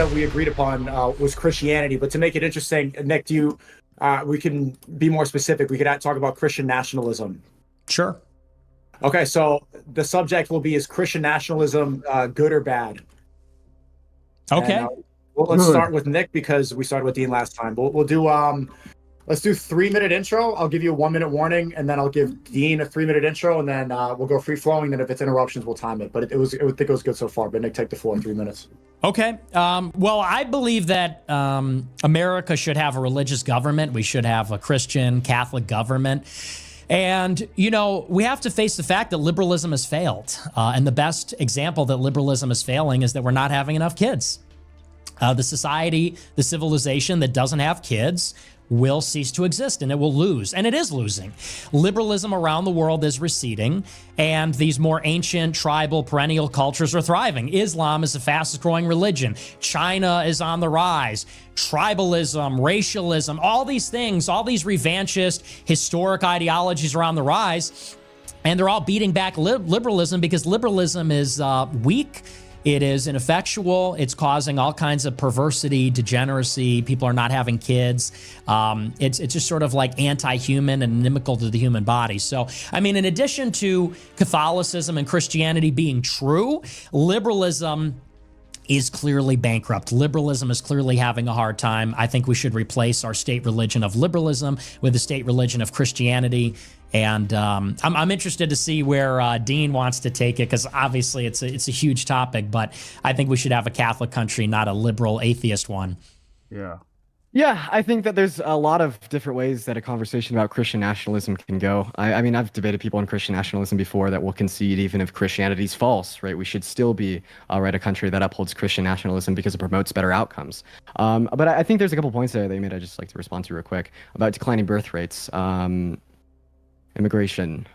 that we agreed upon was Christianity. But to make it interesting, Nick, we can be more specific. We could talk about Christian nationalism. Sure. Okay, so the subject will be, is Christian nationalism good or bad? Okay. And, let's start with Nick because we started with Dean last time. We'll do let's do 3-minute intro. I'll give you a 1-minute warning, and then I'll give Dean a 3-minute intro, and then we'll go free flowing. Then if it's interruptions, we'll time it. But I think it was good so far. But Nick, take the floor in 3 minutes. Okay. Well, I believe that America should have a religious government. We should have a Christian Catholic government. And, we have to face the fact that liberalism has failed. And the best example that liberalism is failing is that we're not having enough kids. The society, the civilization that doesn't have kids will cease to exist, and it will lose, and it is losing. Liberalism around the world is receding, and these more ancient, tribal, perennial cultures are thriving. Islam is the fastest growing religion. China is on the rise. Tribalism, racialism, all these things, all these revanchist, historic ideologies are on the rise, and they're all beating back liberalism because liberalism is weak. It is ineffectual. It's causing all kinds of perversity, degeneracy. People are not having kids. It's just sort of like anti-human and inimical to the human body. So, in addition to Catholicism and Christianity being true, liberalism is clearly bankrupt. Liberalism is clearly having a hard time. I think we should replace our state religion of liberalism with the state religion of Christianity. And I'm interested to see where Dean wants to take it, because obviously it's a huge topic, but I think we should have a Catholic country, not a liberal atheist one. Yeah, I think that there's a lot of different ways that a conversation about Christian nationalism can go. I've debated people on Christian nationalism before that will concede even if Christianity's false, right? We should still be, a country that upholds Christian nationalism because it promotes better outcomes. But I think there's a couple points there that you made I'd just like to respond to real quick about declining birth rates. Immigration.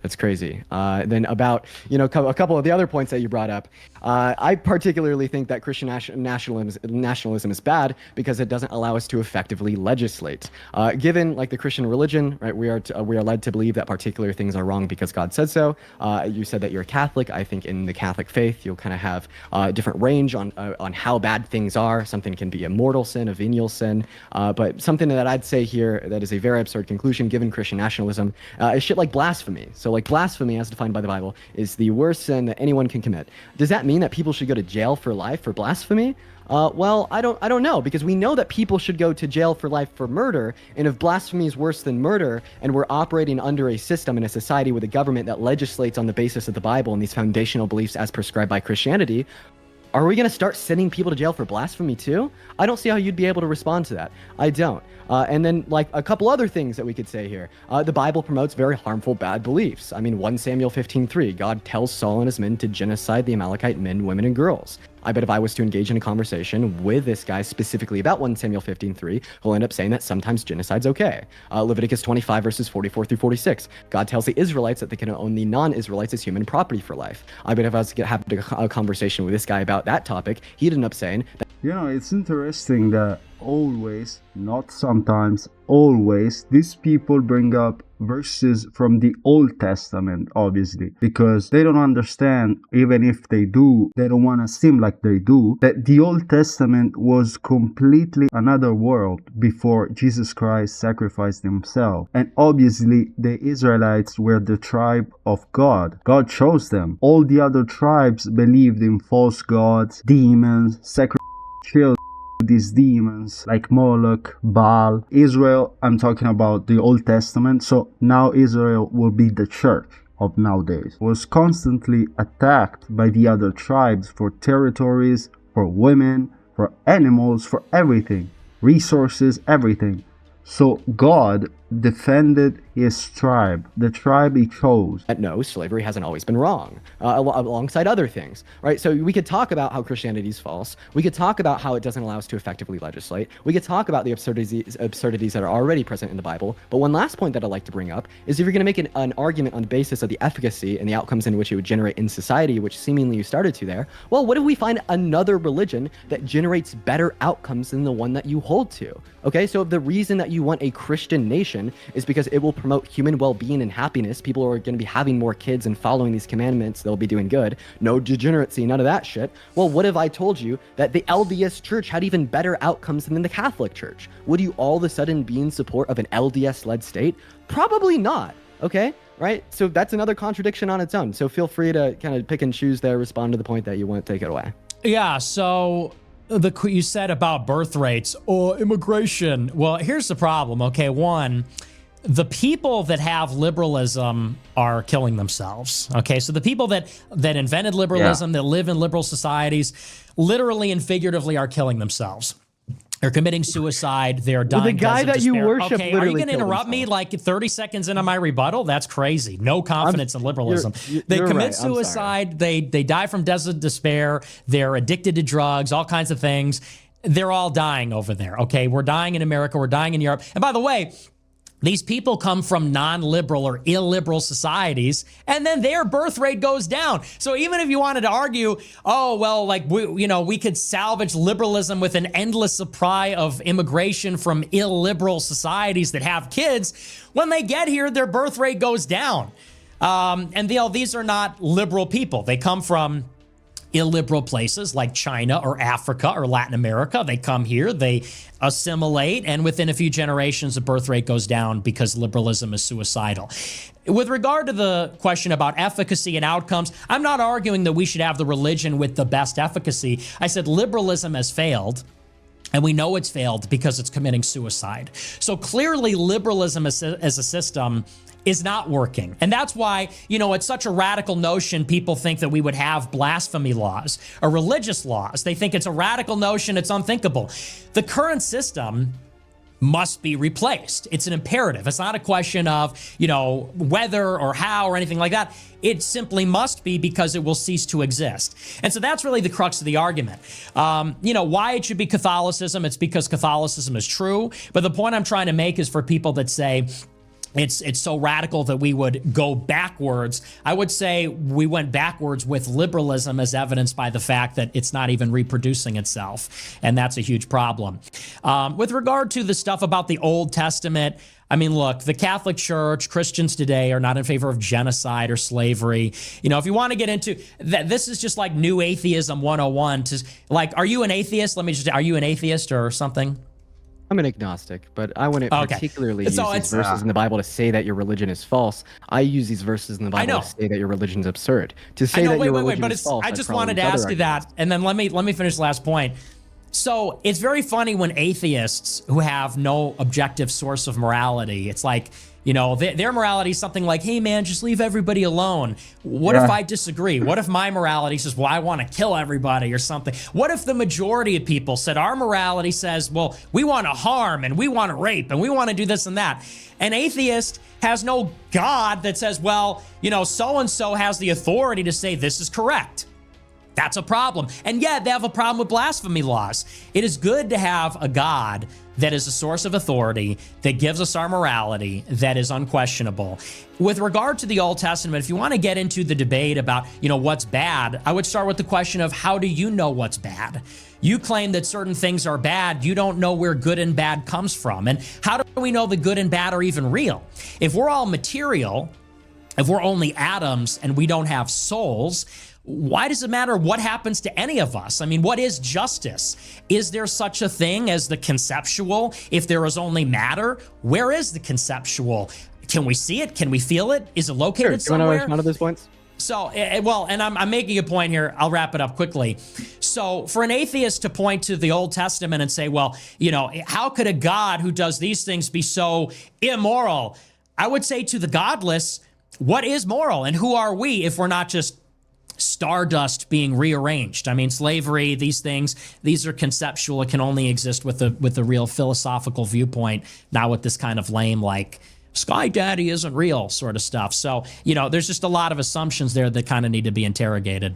That's crazy. Then about, a couple of the other points that you brought up. I particularly think that Christian nationalism is bad because it doesn't allow us to effectively legislate. Given the Christian religion, right, we are led to believe that particular things are wrong because God said so. You said that you're a Catholic. I think in the Catholic faith, you'll kind of have a different range on how bad things are. Something can be a mortal sin, a venial sin. But something that I'd say here that is a very absurd conclusion given Christian nationalism is shit like blasphemy. So blasphemy, as defined by the Bible, is the worst sin that anyone can commit. Does that mean that people should go to jail for life for blasphemy? Well, I don't know, because we know that people should go to jail for life for murder, and if blasphemy is worse than murder, and we're operating under a system in a society with a government that legislates on the basis of the Bible and these foundational beliefs as prescribed by Christianity, are we going to start sending people to jail for blasphemy too? I don't see how you'd be able to respond to that. I don't. And then a couple other things that we could say here. The Bible promotes very harmful, bad beliefs. 1 Samuel 15:3, God tells Saul and his men to genocide the Amalekite men, women, and girls. I bet if I was to engage in a conversation with this guy specifically about 1 Samuel 15:3, he'll end up saying that sometimes genocide's okay. Leviticus 25 verses 44 through 46. God tells the Israelites that they can own the non-Israelites as human property for life. I bet if I was to have a conversation with this guy about that topic, he'd end up saying that, it's interesting that always, not sometimes, always, these people bring up verses from the Old Testament, obviously, because they don't understand, even if they do, they don't want to seem like they do, that the Old Testament was completely another world before Jesus Christ sacrificed himself. And obviously, the Israelites were the tribe of God. God chose them. All the other tribes believed in false gods, demons, children, these demons like Moloch, Baal. Israel, I'm talking about the Old Testament, so now Israel will be the church of nowadays, was constantly attacked by the other tribes for territories, for women, for animals, for everything, resources, everything. So God defended his tribe, the tribe he chose. No, slavery hasn't always been wrong, alongside other things, right? So we could talk about how Christianity is false. We could talk about how it doesn't allow us to effectively legislate. We could talk about the absurdities that are already present in the Bible. But one last point that I'd like to bring up is if you're going to make an argument on the basis of the efficacy and the outcomes in which it would generate in society, which seemingly you started to there, well, what if we find another religion that generates better outcomes than the one that you hold to? Okay, so if the reason that you want a Christian nation Christian is because it will promote human well-being and happiness. People are going to be having more kids and following these commandments. They'll be doing good. No degeneracy, none of that shit. Well, what if I told you that the LDS church had even better outcomes than the Catholic Church? Would you all of a sudden be in support of an LDS-led state? Probably not. Okay, right? So that's another contradiction on its own. So feel free to kind of pick and choose there, respond to the point that you want, take it away. Yeah, so you said about birth rates or immigration. Well, here's the problem. Okay, one, the people that have liberalism are killing themselves. Okay, so the people that invented liberalism, that live in liberal societies, literally and figuratively are killing themselves. They're committing suicide. They're dying. Well, the guy that you worship okay, are you literally going to interrupt me like 30 seconds into my rebuttal? That's crazy. No confidence in liberalism. They commit right. suicide. They die from despair. They're addicted to drugs, all kinds of things. They're all dying over there. Okay, we're dying in America. We're dying in Europe. And by the way, these people come from non-liberal or illiberal societies, and then their birth rate goes down. So even if you wanted to argue, oh, well, like, we could salvage liberalism with an endless supply of immigration from illiberal societies that have kids, when they get here, their birth rate goes down. And these are not liberal people. They come from illiberal places like China or Africa or Latin America. They come here, they assimilate, and within a few generations, the birth rate goes down because liberalism is suicidal. With regard to the question about efficacy and outcomes, I'm not arguing that we should have the religion with the best efficacy. I said liberalism has failed. And we know it's failed because it's committing suicide. So clearly liberalism as a system is not working. And that's why, it's such a radical notion. People think that we would have blasphemy laws or religious laws. They think it's a radical notion. It's unthinkable. The current system must be replaced. It's an imperative. It's not a question of, whether or how or anything like that. It simply must be because it will cease to exist. And so that's really the crux of the argument. Why it should be Catholicism. It's because Catholicism is true. But the point I'm trying to make is for people that say, it's so radical that we would go backwards. I would say we went backwards with liberalism as evidenced by the fact that it's not even reproducing itself. And that's a huge problem. With regard to the stuff about the Old Testament, I mean, look, the Catholic Church, Christians today are not in favor of genocide or slavery. If you want to get into that, this is just like new atheism 101. Are you an atheist? Are you an atheist or something? I'm an agnostic, but I wouldn't particularly use these verses in the Bible to say that your religion is false. I use these verses in the Bible to say that your religion is absurd. To say that your religion is false. I just wanted to ask you that, and then let me finish the last point. So it's very funny when atheists who have no objective source of morality, it's like, their morality is something like, hey man, just leave everybody alone. What if I disagree? What if my morality says, well, I want to kill everybody or something? What if the majority of people said our morality says, well, we want to harm and we want to rape and we want to do this and that? An atheist has no God that says, well, so-and-so has the authority to say this is correct. That's a problem. And yet they have a problem with blasphemy laws. It is good to have a God that is a source of authority, that gives us our morality, that is unquestionable. With regard to the Old Testament, if you want to get into the debate about, what's bad, I would start with the question of how do you know what's bad? You claim that certain things are bad. You don't know where good and bad comes from. And how do we know the good and bad are even real? If we're all material, if we're only atoms and we don't have souls, why does it matter what happens to any of us? I mean, what is justice? Is there such a thing as the conceptual? If there is only matter, where is the conceptual? Can we see it? Can we feel it? Is it located somewhere? Do you want to respond to those points? So, and I'm making a point here. I'll wrap it up quickly. So for an atheist to point to the Old Testament and say, well, how could a God who does these things be so immoral? I would say to the godless, what is moral and who are we if we're not just stardust being rearranged? I mean, slavery, these things, these are conceptual. It can only exist with a real philosophical viewpoint, not with this kind of lame, like, Sky Daddy isn't real sort of stuff. So, there's just a lot of assumptions there that kind of need to be interrogated.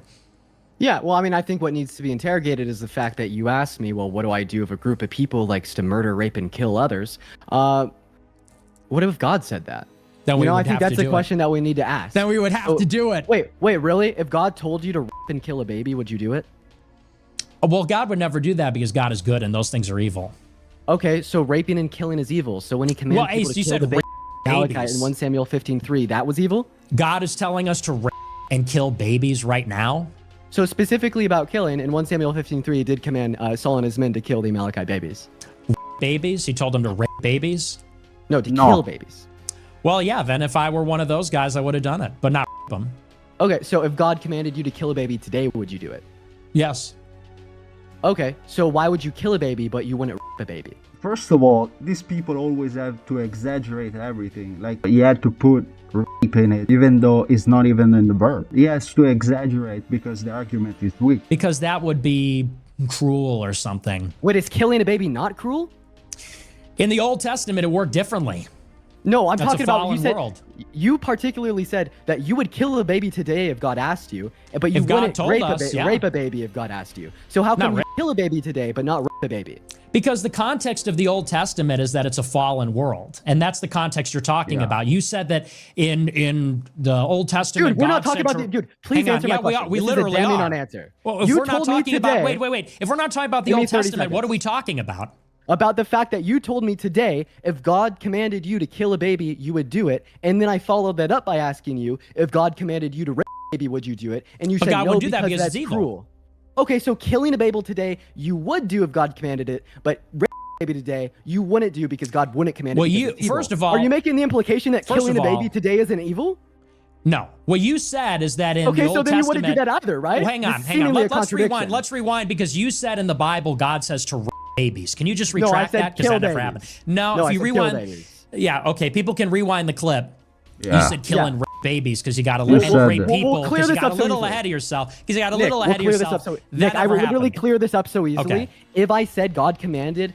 Yeah, well, I mean, I think what needs to be interrogated is the fact that you asked me, well, what do I do if a group of people likes to murder, rape, and kill others? What if God said that? I think that's a question that we need to ask. Then we would have to do it. Wait, really? If God told you to rape and kill a baby, would you do it? Well, God would never do that because God is good and those things are evil. Okay, so raping and killing is evil. So when he commands people to kill the baby, Malachi babies. in 1 Samuel 15:3, that was evil? God is telling us to rape and kill babies right now. So specifically about killing, in 1 Samuel 15:3, he did command Saul and his men to kill the Amalekite babies. Babies? He told them to rape babies? No, to kill babies. Well, yeah, then if I were one of those guys, I would have done it, but not rape them. Okay, so if God commanded you to kill a baby today, would you do it? Yes. Okay, so why would you kill a baby, but you wouldn't rape a baby? First of all, these people always have to exaggerate everything. Like, he had to put rape in it, even though it's not even in the verb. He has to exaggerate because the argument is weak. Because that would be cruel or something. Wait, is killing a baby not cruel? In the Old Testament, it worked differently. No, I'm That's talking a about, fallen you said, world. you particularly said that you would kill a baby today if God asked you, but you If God wouldn't told rape, us, yeah. rape a baby if God asked you. So how Not can you rape. kill a baby today, but not rape a baby? Because the context of the Old Testament is that it's a fallen world. And that's the context you're talking about. You said that in the Old Testament, Dude, we're not God talking said about to- dude, please Hang on. answer Yeah, my question. We This literally is a damning are. non-answer. Well, if You we're not told me talking about, today- wait. If we're not talking about the Give me Old 30 Testament, what are seconds. we talking about? About the fact that you told me today, if God commanded you to kill a baby, you would do it. And then I followed that up by asking you, if God commanded you to rape a baby, would you do it? And you But said God no wouldn't do that because because that's it's evil. cruel. Okay, so killing a baby today, you would do if God commanded it, but rape a baby today, you wouldn't do because God wouldn't command it. Well, because you- it's evil. first of all- are you making the implication that First killing a of all- baby today isn't evil? No. What you said is that in Okay, the so Old then you Testament... wouldn't do that either, right? Well, hang This on. is seemingly a Let's rewind. contradiction. Let's rewind because you said in the Bible, God says to rape babies. Can you just No, I retract said that? Because kill that never babies. happened. No, No, if I you said kill rewind... babies. Yeah, okay. People can rewind the clip. You Yeah. said killing Yeah. babies because you got a You little said rape that. people We'll clear because you this got a up so little easily. ahead of yourself because you got a Nick, little ahead of clear this yourself. up so, That Nick, I never will literally happened. clear this up so easily. Okay. If I said God commanded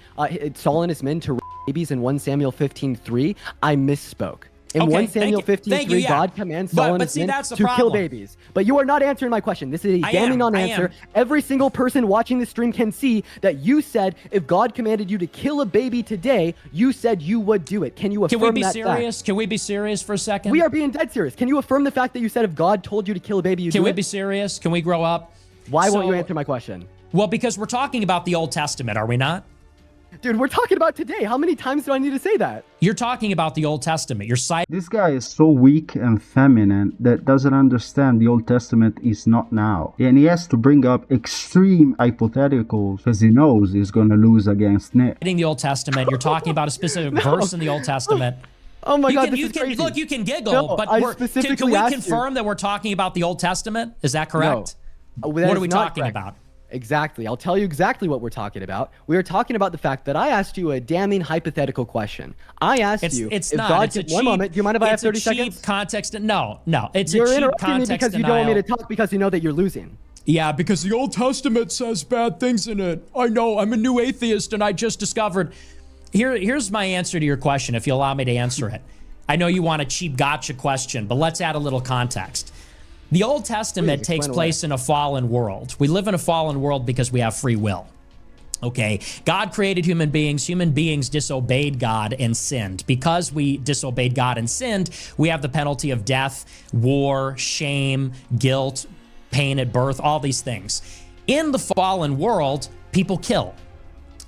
Saul and his men to rape babies in 1 Samuel 15:3, I misspoke. In Okay, 1 thank Samuel you. 15:3, Thank you, yeah. God commands Saul and But his see, men that's the to kill problem. babies. But you are not answering my question. This is a I damning am. non-answer. Every single person watching the stream can see that you said if God commanded you to kill a baby today, you said you would do it. Can you affirm Can we be that serious? fact? Can we be serious for a second? We are being dead serious. Can you affirm the fact that you said if God told you to kill a baby, you Can do we it? be serious? Can we grow up? Why won't you So- answer my question? Well, because we're talking about the Old Testament, are we not? Dude, we're talking about today. How many times do I need to say that? You're talking about the Old Testament. You're citing This guy is so weak and feminine that doesn't understand the Old Testament is not now. And he has to bring up extreme hypotheticals because he knows he's going to lose against Nick. the Old Testament. You're talking about a specific verse in the Old Testament. Oh my God, you this is can crazy. look, you can giggle, No, but I can specifically we asked you. confirm that we're talking about the Old Testament? Is that correct? That What is are we not talking correct. about? Exactly. I'll tell you exactly what we're talking about. We are talking about the fact that I asked you a damning hypothetical question. I asked you It's if not. God It's a could- cheap, one moment. Do you mind if I have it's a 30 cheap seconds? context. No. It's You're a cheap interrupting me context because you don't want me to denial. talk because you know that you're losing. Yeah, because the Old Testament says bad things in it. I know. I'm a new atheist, and I just discovered. Here's my answer to your question, if you allow me to answer it. I know you want a cheap gotcha question, but let's add a little context. The Old Testament Please, takes explain place in a fallen world. We live in a fallen world because we have free will. Okay, God created human beings. Human beings disobeyed God and sinned. Because we disobeyed God and sinned, we have the penalty of death, war, shame, guilt, pain at birth, all these things. In the fallen world, people kill.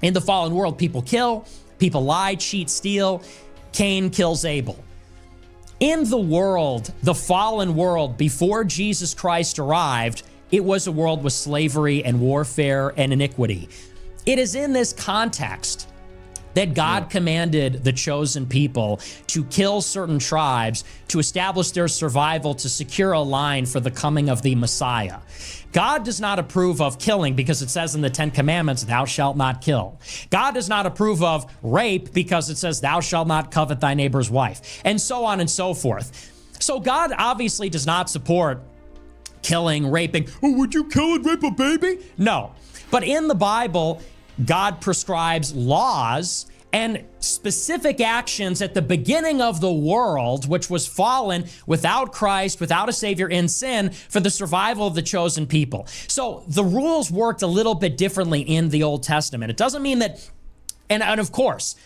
In the fallen world, people kill, people lie, cheat, steal. Cain kills Abel. In the world, the fallen world, before Jesus Christ arrived, it was a world with slavery and warfare and iniquity. It is in this context that God commanded the chosen people to kill certain tribes to establish their survival, to secure a line for the coming of the Messiah. God does not approve of killing because it says in the 10 Commandments, thou shalt not kill. God does not approve of rape because it says, thou shalt not covet thy neighbor's wife, and so on and so forth. So God obviously does not support killing, raping. Oh, would you kill and rape a baby? No. But in the Bible, God prescribes laws and specific actions at the beginning of the world, which was fallen without Christ, without a Savior, in sin, for the survival of the chosen people. So the rules worked a little bit differently in the Old Testament. It doesn't mean that, and of course,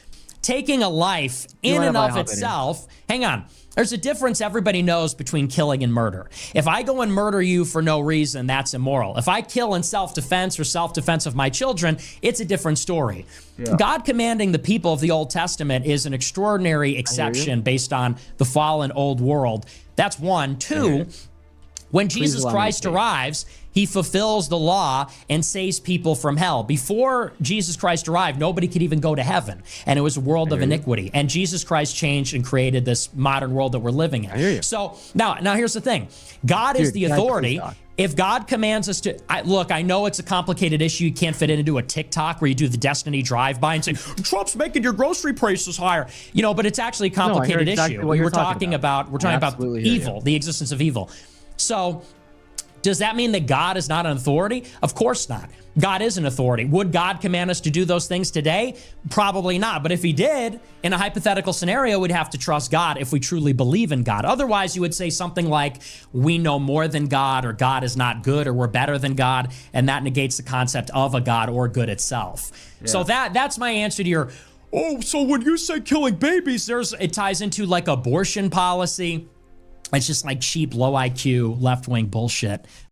taking a life in and of itself, hang on. There's a difference everybody knows between killing and murder. If I go and murder you for no reason, that's immoral. If I kill in self-defense or self-defense of my children, it's a different story. Yeah. God commanding the people of the Old Testament is an extraordinary exception based on the fallen old world. That's one. Two, when Jesus Christ arrives, he fulfills the law and saves people from hell. Before Jesus Christ arrived, nobody could even go to heaven, and it was a world of iniquity. And Jesus Christ changed and created this modern world that we're living in. So now here's the thing. God is the authority. If God commands us to, look, I know it's a complicated issue. You can't fit it into a TikTok where you do the Destiny drive-by and say, Trump's making your grocery prices higher. You know, but it's actually a complicated issue. We're talking about evil, the existence of evil. So does that mean that God is not an authority? Of course not. God is an authority. Would God command us to do those things today? Probably not. But if he did, in a hypothetical scenario, we'd have to trust God if we truly believe in God. Otherwise, you would say something like, we know more than God, or God is not good, or we're better than God, and that negates the concept of a God or good itself. Yeah. So that's my answer to your, so when you say killing babies, it ties into like abortion policy. It's just like cheap, low IQ, left-wing bullshit.